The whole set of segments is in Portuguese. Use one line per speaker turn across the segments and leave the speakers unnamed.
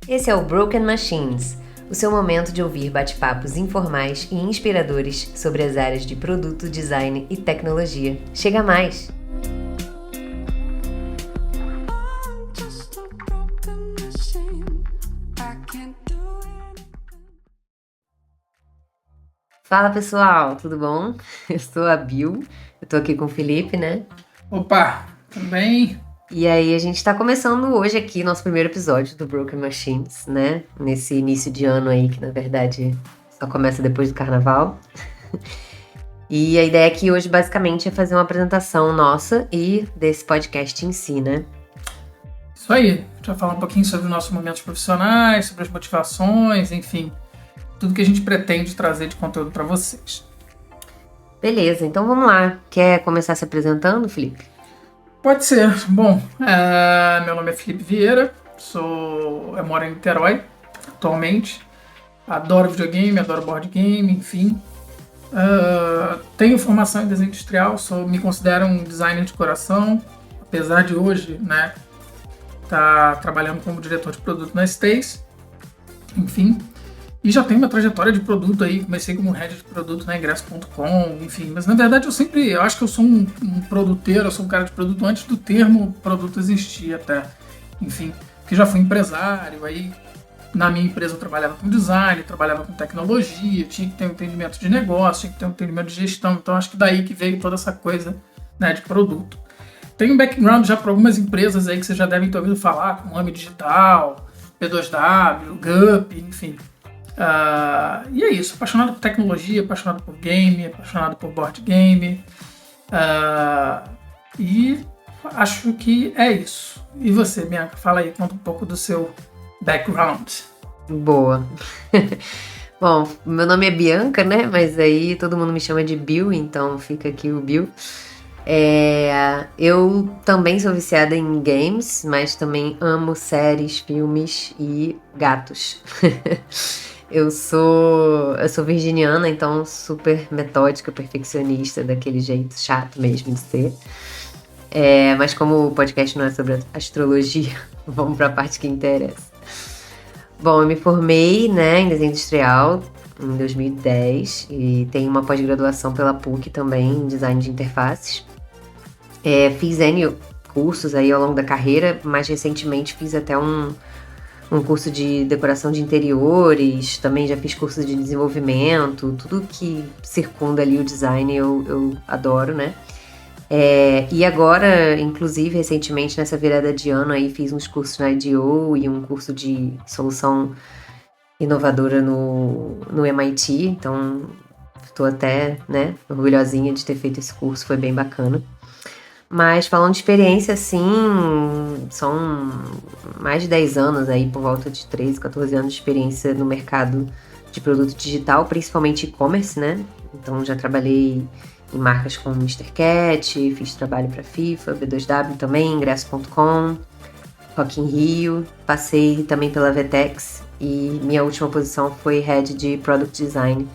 Esse é o Broken Machines, o seu momento de ouvir bate-papos informais e inspiradores sobre as áreas de produto, design e tecnologia. Chega mais! Fala pessoal, tudo bom? Eu sou a Bill, eu tô aqui com o Felipe, né?
Opa, tudo bem?
E aí a gente tá começando hoje aqui nosso primeiro episódio do Broken Machines, né? Nesse início de ano aí, que na verdade só começa depois do carnaval. E a ideia aqui hoje basicamente é fazer uma apresentação nossa e desse podcast em si, né?
Isso aí, a gente vai falar um pouquinho sobre os nossos momentos profissionais, sobre as motivações, enfim, tudo que a gente pretende trazer de conteúdo para vocês.
Beleza, então vamos lá. Quer começar se apresentando, Felipe?
Pode ser. Bom, meu nome é Felipe Vieira, eu moro em Niterói atualmente, adoro videogame, adoro board game, enfim. Tenho formação em desenho industrial, me considero um designer de coração, apesar de hoje, né, tá trabalhando como diretor de produto na Stace, enfim. E já tenho uma trajetória de produto aí, comecei como head de produto na ingresso.com, enfim. Mas na verdade eu acho que eu sou um produteiro, eu sou um cara de produto antes do termo produto existir até. Enfim, porque já fui empresário, aí na minha empresa eu trabalhava com design, trabalhava com tecnologia, tinha que ter um entendimento de negócio, tinha que ter um entendimento de gestão. Então acho que daí que veio toda essa coisa, né, de produto. Tenho um background já para algumas empresas aí que vocês já devem ter ouvido falar, como AMI Digital, P2W, GUP, enfim. E é isso, apaixonado por tecnologia, apaixonado por game, apaixonado por board game. E acho que é isso. E você, Bianca, fala aí, conta um pouco do seu background.
Boa. Bom, meu nome é Bianca, né? Mas aí todo mundo me chama de Bill, então fica aqui o Bill. Eu também sou viciada em games, mas também amo séries, filmes e gatos. Eu sou virginiana, então super metódica, perfeccionista, daquele jeito chato mesmo de ser. Mas como o podcast não é sobre astrologia, vamos para a parte que interessa. Bom, eu me formei, né, em desenho industrial em 2010 e tenho uma pós-graduação pela PUC também em design de interfaces. Fiz N cursos aí ao longo da carreira, mais recentemente fiz até um curso de decoração de interiores, também já fiz curso de desenvolvimento, tudo que circunda ali o design eu adoro, né? E agora, inclusive, recentemente, nessa virada de ano aí, fiz uns cursos na IDEO e um curso de solução inovadora no MIT, então estou até, né, orgulhosinha de ter feito esse curso, foi bem bacana. Mas falando de experiência, assim, são mais de 10 anos aí, por volta de 13, 14 anos de experiência no mercado de produto digital, principalmente e-commerce, né? Então já trabalhei em marcas como Mr. Cat, fiz trabalho para FIFA, B2W também, ingresso.com, Rock in Rio, passei também pela Vetex e minha última posição foi Head de Product Design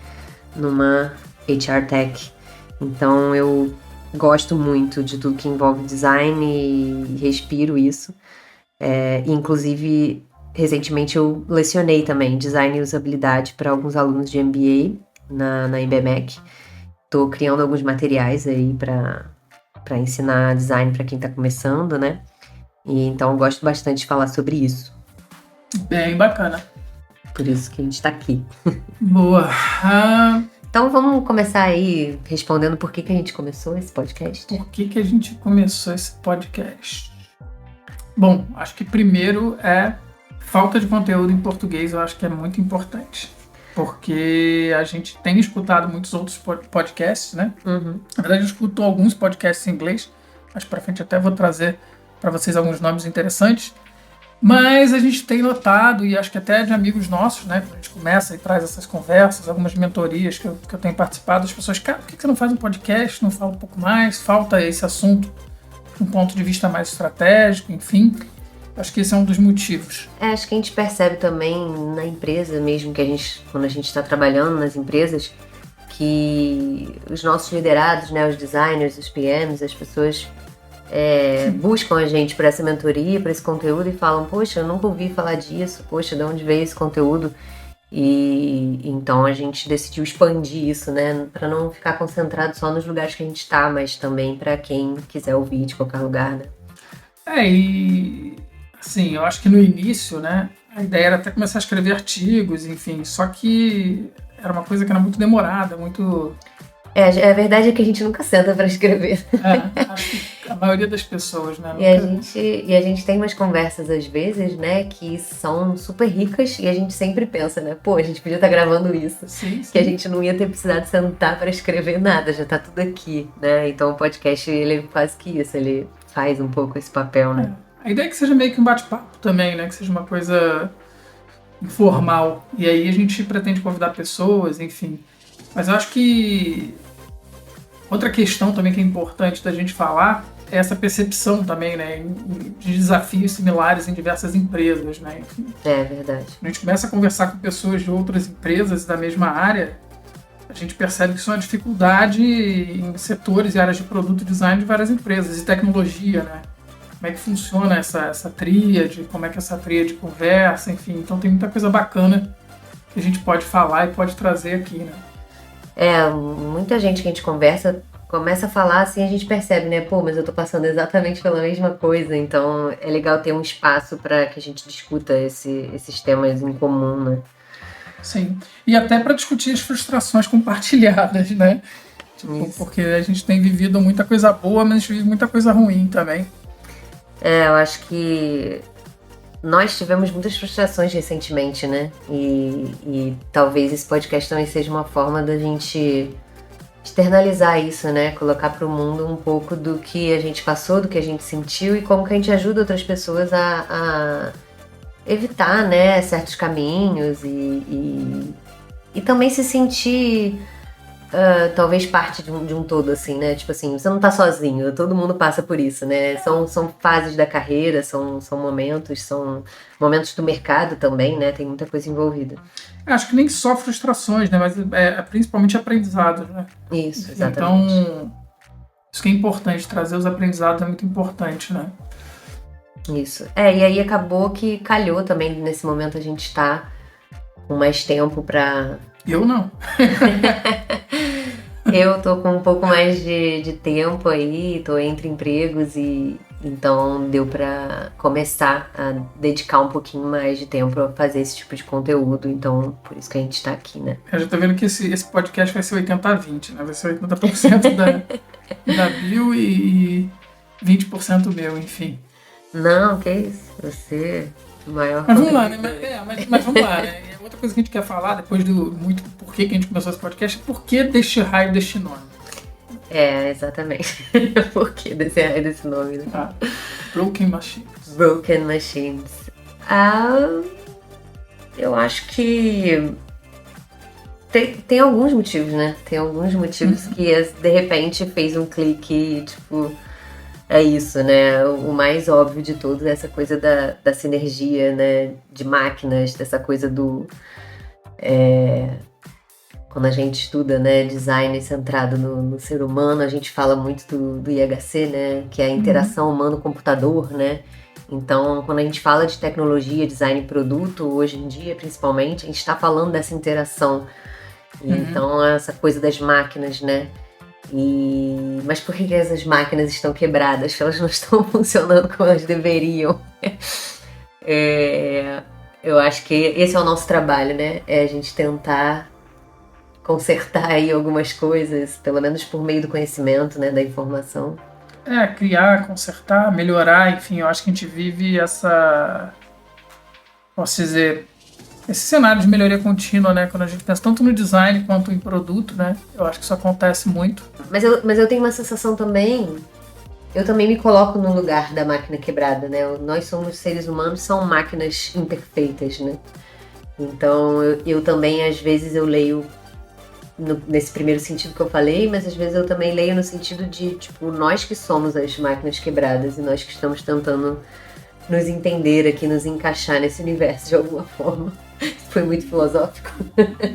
numa HR Tech. Então eu gosto muito de tudo que envolve design e respiro isso. Inclusive, recentemente eu lecionei também design e usabilidade para alguns alunos de MBA na IBMEC. Estou criando alguns materiais aí para ensinar design para quem está começando, né? E então eu gosto bastante de falar sobre isso.
Bem bacana.
Por isso que a gente está aqui.
Boa.
Então vamos começar aí respondendo por que a gente começou esse podcast.
Por que a gente começou esse podcast? Bom, acho que primeiro falta de conteúdo em português, eu acho que é muito importante. Porque a gente tem escutado muitos outros podcasts, né?
Uhum.
Na verdade, eu escuto alguns podcasts em inglês. Mais pra frente até vou trazer para vocês alguns nomes interessantes. Mas a gente tem notado, e acho que até de amigos nossos, né? Quando a gente começa e traz essas conversas, algumas mentorias que eu tenho participado, as pessoas, cara, por que você não faz um podcast, não fala um pouco mais? Falta esse assunto de um ponto de vista mais estratégico, enfim. Acho que esse é um dos motivos.
Acho que a gente percebe também na empresa mesmo, quando a gente está trabalhando nas empresas, que os nossos liderados, né, os designers, os PMs, as pessoas buscam a gente para essa mentoria, para esse conteúdo e falam, poxa, eu nunca ouvi falar disso, poxa, de onde veio esse conteúdo? E então a gente decidiu expandir isso, né, para não ficar concentrado só nos lugares que a gente está, mas também para quem quiser ouvir de qualquer lugar, né?
E assim, eu acho que no início, né, a ideia era até começar a escrever artigos, enfim, só que era uma coisa que era muito demorada, muito...
A verdade é que a gente nunca senta para escrever.
Acho que a maioria das pessoas, né?
E a gente tem umas conversas às vezes, né, que são super ricas e a gente sempre pensa, né, pô, a gente podia estar gravando isso.
Sim.
Que a gente não ia ter precisado sentar para escrever nada, já tá tudo aqui, né? Então o podcast, ele é quase que isso, ele faz um pouco esse papel, né?
A ideia é que seja meio que um bate-papo também, né? Que seja uma coisa informal. E aí a gente pretende convidar pessoas, enfim. Mas eu acho que outra questão também que é importante da gente falar é essa percepção também, né, de desafios similares em diversas empresas, né? Enfim,
é verdade.
A gente começa a conversar com pessoas de outras empresas da mesma área, a gente percebe que isso é uma dificuldade em setores e áreas de produto e design de várias empresas, e tecnologia, né? Como é que funciona essa tríade, como é que essa tríade conversa, enfim. Então tem muita coisa bacana que a gente pode falar e pode trazer aqui, né?
Muita gente que a gente conversa começa a falar assim, a gente percebe, né? Pô, mas eu tô passando exatamente pela mesma coisa, então é legal ter um espaço para que a gente discuta esses temas em comum, né?
Sim, e até para discutir as frustrações compartilhadas, né? Tipo, porque a gente tem vivido muita coisa boa, mas a gente vive muita coisa ruim também.
Eu acho que nós tivemos muitas frustrações recentemente, né? E talvez esse podcast também seja uma forma da gente externalizar isso, né? Colocar para o mundo um pouco do que a gente passou, do que a gente sentiu e como que a gente ajuda outras pessoas a evitar, né, certos caminhos e também se sentir talvez parte de um todo, assim, né? Tipo assim, você não tá sozinho, todo mundo passa por isso, né? São fases da carreira, são momentos do mercado também, né? Tem muita coisa envolvida.
Acho que nem só frustrações, né? Mas principalmente aprendizados, né?
Isso, exatamente.
Então, isso que é importante, trazer os aprendizados é muito importante, né?
Isso. E aí acabou que calhou também, nesse momento a gente tá com mais tempo pra...
Eu não.
Eu tô com um pouco mais de tempo aí, tô entre empregos e então deu pra começar a dedicar um pouquinho mais de tempo a fazer esse tipo de conteúdo, então por isso que a gente tá aqui, né?
Eu já tô vendo que esse podcast vai ser 80-20, né? Vai ser 80% da Bill e 20% meu, enfim.
Não, que isso, você é o maior...
Mas vamos lá, né? Mas vamos lá, né? Outra coisa que a gente quer falar, depois do muito porquê que a gente começou esse podcast, é por que deste raio deste nome.
Exatamente. Por que desse raio desse nome, né?
Broken Machines.
Broken Machines. Eu acho que tem alguns motivos, né? Tem alguns motivos que de repente fez um clique, tipo... É isso, né? O mais óbvio de todos é essa coisa da sinergia, né? De máquinas, dessa coisa do... Quando a gente estuda, né, design centrado no ser humano, a gente fala muito do IHC, né? Que é a interação humano-computador, né? Então, quando a gente fala de tecnologia, design e produto, hoje em dia, principalmente, a gente está falando dessa interação. Então, essa coisa das máquinas, né? Mas por que essas máquinas estão quebradas? Elas não estão funcionando como elas deveriam. Eu acho que esse é o nosso trabalho, né? É a gente tentar consertar aí algumas coisas, pelo menos por meio do conhecimento, né? Da informação.
Criar, consertar, melhorar, enfim, eu acho que a gente vive posso dizer, esse cenário de melhoria contínua, né? Quando a gente pensa tanto no design quanto em produto, né? Eu acho que isso acontece muito.
Mas eu tenho uma sensação também... Eu também me coloco no lugar da máquina quebrada, né? Nós somos seres humanos, são máquinas imperfeitas, né? Então, eu também, às vezes, eu leio nesse primeiro sentido que eu falei, mas às vezes eu também leio no sentido de, tipo, nós que somos as máquinas quebradas e nós que estamos tentando nos entender aqui, nos encaixar nesse universo de alguma forma. Foi muito filosófico?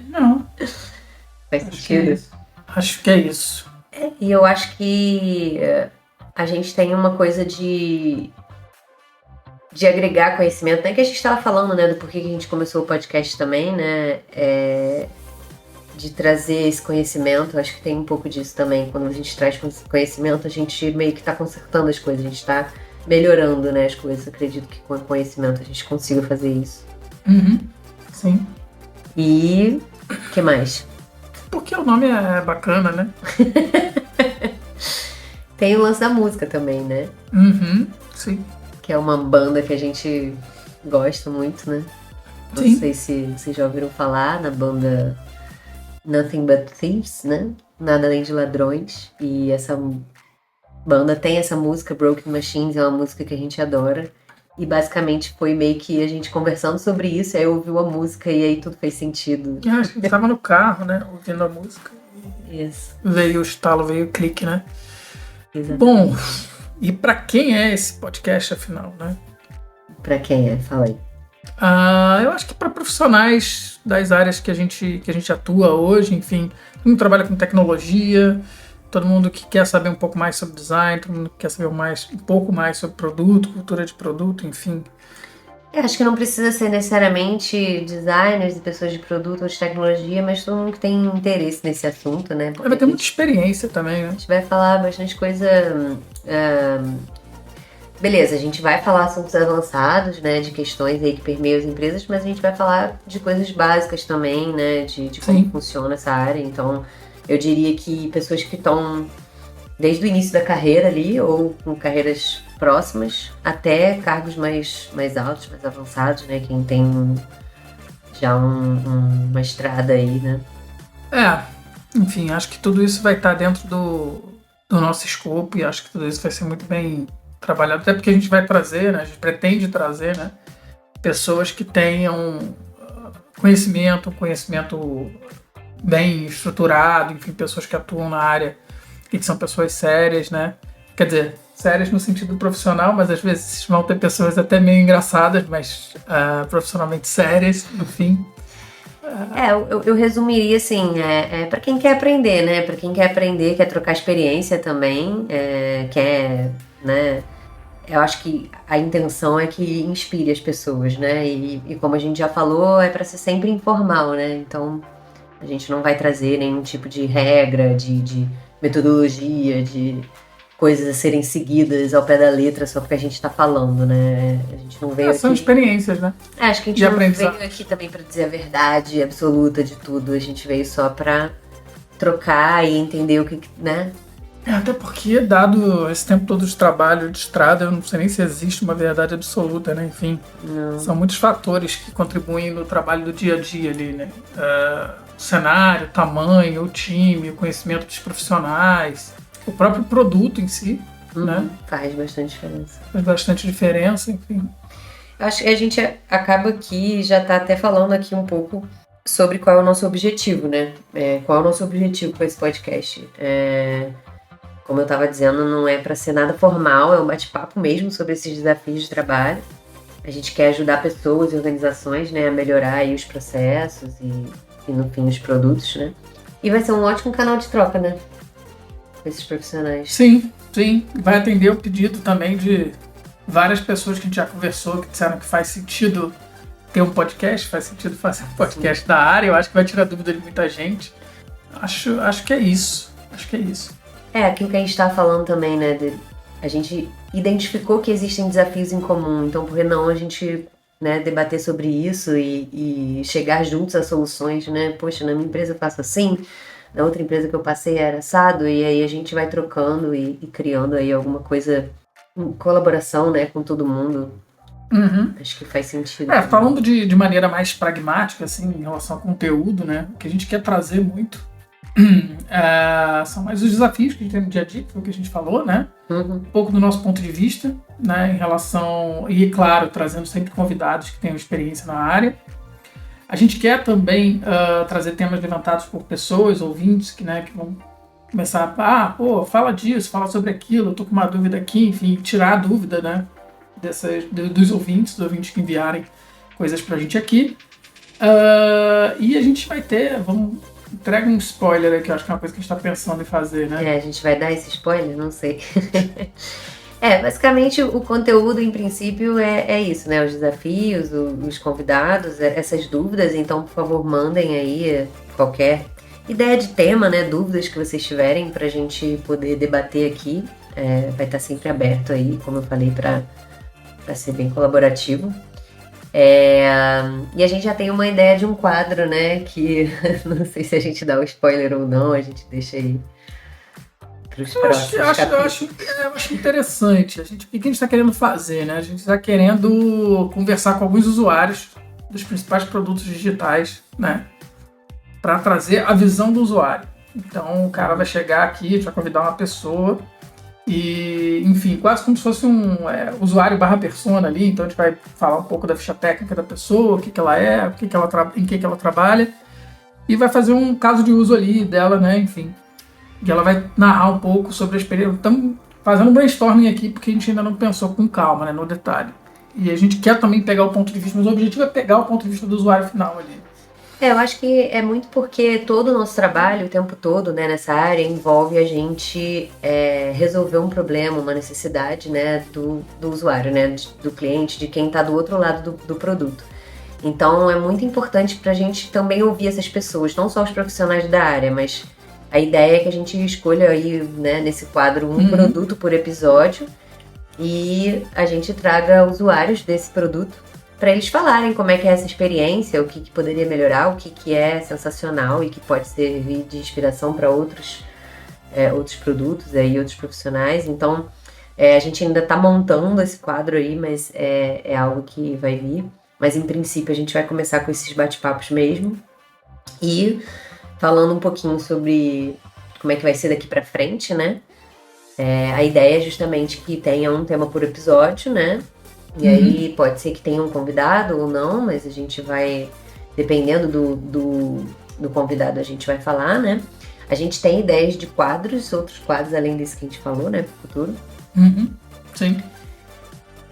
Não.
Faz sentido?
Acho que é isso.
E eu acho que a gente tem uma coisa de agregar conhecimento, né? Que a gente estava falando, né? Do porquê que a gente começou o podcast também, né? De trazer esse conhecimento. Acho que tem um pouco disso também. Quando a gente traz conhecimento, a gente meio que está consertando as coisas. A gente está melhorando, né, as coisas. Acredito que com o conhecimento a gente consiga fazer isso.
Sim.
E o que mais?
Porque o nome é bacana, né?
Tem o lance da música também, né?
Sim.
Que é uma banda que a gente gosta muito, né? Não
Sim.
sei se vocês já ouviram falar na banda Nothing But Thieves, né? Nada Além de Ladrões. E essa banda tem essa música, Broken Machines, é uma música que a gente adora. E basicamente foi meio que a gente conversando sobre isso, aí ouviu a música e aí tudo fez sentido.
A gente tava no carro, né? Ouvindo a música.
Isso.
Veio o estalo, veio o clique, né?
Exatamente.
Bom, e pra quem é esse podcast, afinal, né?
Pra quem é? Fala aí.
Eu acho que para profissionais das áreas que a gente atua hoje, enfim, todo mundo trabalha com tecnologia, todo mundo que quer saber um pouco mais sobre design, todo mundo que quer saber um pouco mais sobre produto, cultura de produto, enfim.
Acho que não precisa ser necessariamente designers e pessoas de produto ou de tecnologia, mas todo mundo que tem interesse nesse assunto, né? Porque
Vai ter muita experiência também, né?
a gente vai falar bastante coisa. Beleza, a gente vai falar assuntos avançados, né, de questões aí que permeiam as empresas, mas a gente vai falar de coisas básicas também, né, de como funciona essa área. Então, eu diria que pessoas que estão desde o início da carreira ali, ou com carreiras próximas, até cargos mais altos, mais avançados, né, quem tem já uma estrada aí, né.
Enfim, acho que tudo isso vai estar dentro do nosso escopo e acho que tudo isso vai ser muito bem trabalhado, até porque a gente vai trazer, né, a gente pretende trazer, né, pessoas que tenham conhecimento bem estruturado, enfim, pessoas que atuam na área e que são pessoas sérias, né, quer dizer, sérias no sentido profissional, mas às vezes vão ter pessoas até meio engraçadas, mas profissionalmente sérias, enfim.
Eu resumiria assim, para quem quer aprender, né, para quem quer aprender, quer trocar experiência também, quer, né. Eu acho que a intenção é que inspire as pessoas, né? E como a gente já falou, é para ser sempre informal, né? Então, a gente não vai trazer nenhum tipo de regra, de metodologia, de coisas a serem seguidas ao pé da letra só porque a gente tá falando, né? A gente não veio
São
aqui...
experiências, né?
Acho que a gente não veio aqui também para dizer a verdade absoluta de tudo. A gente veio só para trocar e entender o que, né?
Até porque, dado esse tempo todo de trabalho de estrada, eu não sei nem se existe uma verdade absoluta, né? Enfim, são muitos fatores que contribuem no trabalho do dia a dia ali, né? O cenário, o tamanho, o time, o conhecimento dos profissionais, o próprio produto em si, né?
Faz bastante diferença.
Faz bastante diferença, enfim.
Acho que a gente acaba aqui, já tá até falando aqui um pouco sobre qual é o nosso objetivo, né? Qual é o nosso objetivo com esse podcast? Como eu estava dizendo, não é para ser nada formal, é um bate-papo mesmo sobre esses desafios de trabalho. A gente quer ajudar pessoas e organizações, né, a melhorar aí os processos e no fim, os produtos, né? E vai ser um ótimo canal de troca, né? Com esses profissionais.
Sim. Vai atender o pedido também de várias pessoas que a gente já conversou, que disseram que faz sentido ter um podcast, faz sentido fazer um podcast da área. Eu acho que vai tirar dúvida de muita gente. Acho que é isso.
Aquilo que a gente estava falando também, né? A gente identificou que existem desafios em comum, então por que não a gente, né, debater sobre isso e chegar juntos a soluções, né? Poxa, na minha empresa eu faço assim, na outra empresa que eu passei era assado, e aí a gente vai trocando e criando aí alguma coisa em colaboração, né, com todo mundo. Acho que faz sentido.
Falando de maneira mais pragmática, assim, em relação ao conteúdo, né? O que a gente quer trazer muito são mais os desafios que a gente tem no dia a dia, que foi o que a gente falou, né? Um pouco do nosso ponto de vista, né? Em relação... E, claro, trazendo sempre convidados que tenham experiência na área. A gente quer também trazer temas levantados por pessoas, ouvintes, que vão começar fala disso, fala sobre aquilo, eu tô com uma dúvida aqui, enfim, tirar a dúvida, né? Dos ouvintes que enviarem coisas pra gente aqui. E a gente vai ter, Entrega um spoiler aí, que eu acho que é uma coisa que a gente tá pensando em fazer, né?
A gente vai dar esse spoiler? Não sei. Basicamente o conteúdo em princípio é isso, né? Os desafios, os convidados, essas dúvidas. Então, por favor, mandem aí qualquer ideia de tema, né? Dúvidas que vocês tiverem pra gente poder debater aqui. Vai estar sempre aberto aí, como eu falei, pra ser bem colaborativo. E a gente já tem uma ideia de um quadro, né? Que não sei se a gente dá o spoiler ou não, a gente deixa aí pros próximos capítulos.
Eu acho interessante. O que a gente está querendo fazer, né? A gente está querendo conversar com alguns usuários dos principais produtos digitais, né? Para trazer a visão do usuário. Então, o cara vai chegar aqui, a gente vai convidar uma pessoa e, enfim, quase como se fosse um usuário barra persona ali. Então, a gente vai falar um pouco da ficha técnica da pessoa, o que ela é, em que ela trabalha, e vai fazer um caso de uso ali dela, né? Enfim. E ela vai narrar um pouco sobre a experiência. Estamos fazendo um brainstorming aqui, porque a gente ainda não pensou com calma, né, no detalhe. E a gente quer também pegar o ponto de vista, mas o objetivo é pegar o ponto de vista do usuário final ali.
Eu acho que é muito porque todo o nosso trabalho, o tempo todo, né, nessa área, envolve a gente resolver um problema, uma necessidade, né, do usuário, né, do cliente, de quem está do outro lado do produto. Então, é muito importante para a gente também ouvir essas pessoas, não só os profissionais da área, mas a ideia é que a gente escolha aí, né, nesse quadro, um produto por episódio e a gente traga usuários desse produto para eles falarem como é que é essa experiência, o que poderia melhorar, o que é sensacional e que pode servir de inspiração para outros produtos aí, outros profissionais. Então, a gente ainda está montando esse quadro aí, mas é algo que vai vir. Mas, em princípio, a gente vai começar com esses bate-papos mesmo e falando um pouquinho sobre como é que vai ser daqui para frente, né? A ideia é justamente que tenha um tema por episódio, né? E aí pode ser que tenha um convidado ou não, mas a gente vai, dependendo do convidado, a gente vai falar, né? A gente tem ideias de quadros, outros quadros além desse que a gente falou, né, pro futuro.
Sim.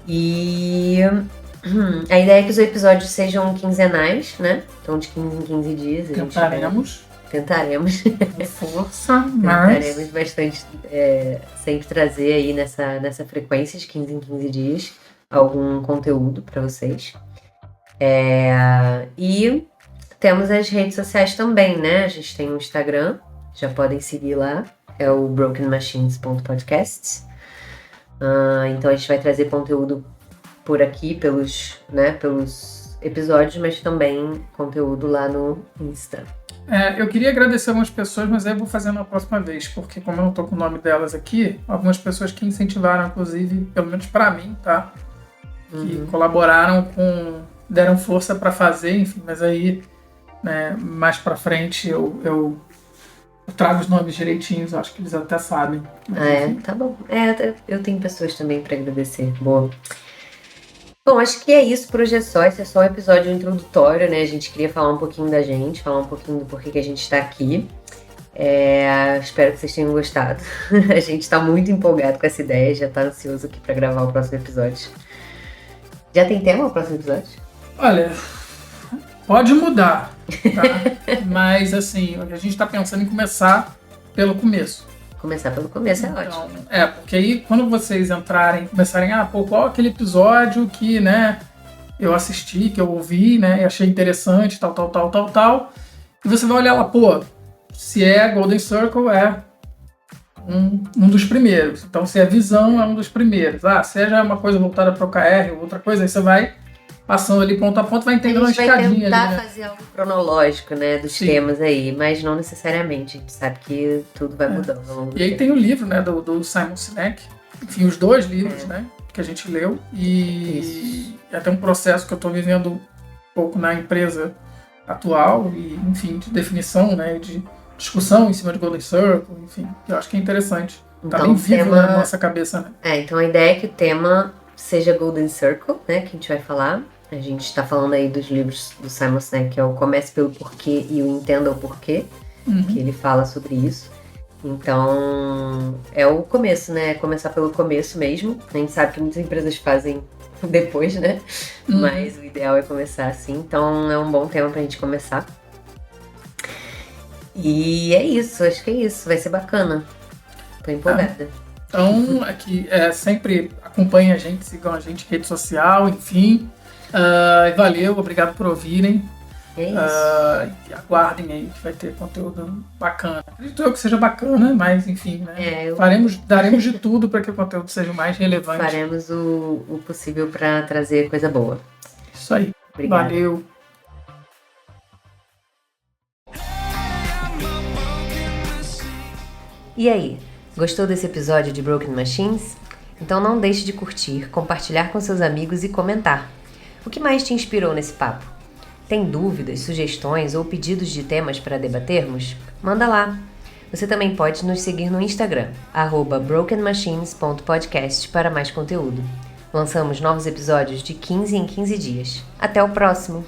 E a ideia é que os episódios sejam quinzenais, né? Então de 15 em 15 dias. Tentaremos.
Com força, mas...
Tentaremos bastante, sempre trazer aí nessa frequência de 15 em 15 dias algum conteúdo para vocês. E temos as redes sociais também, né? A gente tem o Instagram, já podem seguir lá, é o brokenmachines.podcasts. Então a gente vai trazer conteúdo por aqui, pelos episódios, mas também conteúdo lá no Insta.
Eu queria agradecer algumas pessoas, mas aí eu vou fazer na próxima vez, porque como eu não tô com o nome delas aqui, algumas pessoas que incentivaram, inclusive, pelo menos para mim, tá? Que colaboraram deram força para fazer, enfim, mas aí, né, mais para frente eu trago os nomes direitinhos, acho que eles até sabem. Mas,
tá bom. Eu tenho pessoas também para agradecer. Boa. Bom, acho que é isso por hoje esse é só um episódio introdutório, né? A gente queria falar um pouquinho da gente, falar um pouquinho do porquê que a gente está aqui. Espero que vocês tenham gostado. A gente está muito empolgado com essa ideia, já está ansioso aqui para gravar o próximo episódio. Já tem tema o próximo episódio?
Olha, pode mudar, tá? Mas assim, a gente está pensando em começar pelo começo.
Começar pelo começo é ótimo.
Porque aí quando vocês começarem, qual aquele episódio que, né, eu assisti, que eu ouvi, né, e achei interessante, tal, e você vai olhar lá, se é Golden Circle, é um dos primeiros. Então, se é Visão, é um dos primeiros. Se já é uma coisa voltada para o OKR, outra coisa, aí você vai passando ali ponto a ponto, vai entendendo uma escadinha ali. A gente vai
tentar fazer algo cronológico, né, dos temas aí, mas não necessariamente. A gente sabe que tudo vai mudando ao longo do tempo.
E aí tem o livro, né, do Simon Sinek. Enfim, os dois livros, né, que a gente leu. E até um processo que eu estou vivendo um pouco na empresa atual, e, enfim, de definição, né, de discussão em cima de Golden Circle, enfim, que eu acho que é interessante. Tá bem vivo na nossa cabeça, né?
Então a ideia é que o tema seja Golden Circle, né, que a gente vai falar. A gente está falando aí dos livros do Simon Sinek, que é o Comece pelo Porquê e o Entenda o Porquê, que ele fala sobre isso. Então, é o começo, né? Começar pelo começo mesmo. A gente sabe que muitas empresas fazem depois, né? Mas o ideal é começar assim. Então, é um bom tema pra gente começar. E é isso, acho que é isso. Vai ser bacana. Tô empolgada.
Então, aqui, sempre acompanhem a gente, sigam a gente em rede social, enfim. Valeu, obrigado por ouvirem.
É isso.
E aguardem aí que vai ter conteúdo bacana. Acredito eu que seja bacana, mas enfim, né? Daremos de tudo para que o conteúdo seja o mais relevante.
Faremos o possível para trazer coisa boa.
Isso aí.
Obrigada.
Valeu.
E aí, gostou desse episódio de Broken Machines? Então não deixe de curtir, compartilhar com seus amigos e comentar. O que mais te inspirou nesse papo? Tem dúvidas, sugestões ou pedidos de temas para debatermos? Manda lá! Você também pode nos seguir no Instagram, @brokenmachines.podcast para mais conteúdo. Lançamos novos episódios de 15 em 15 dias. Até o próximo!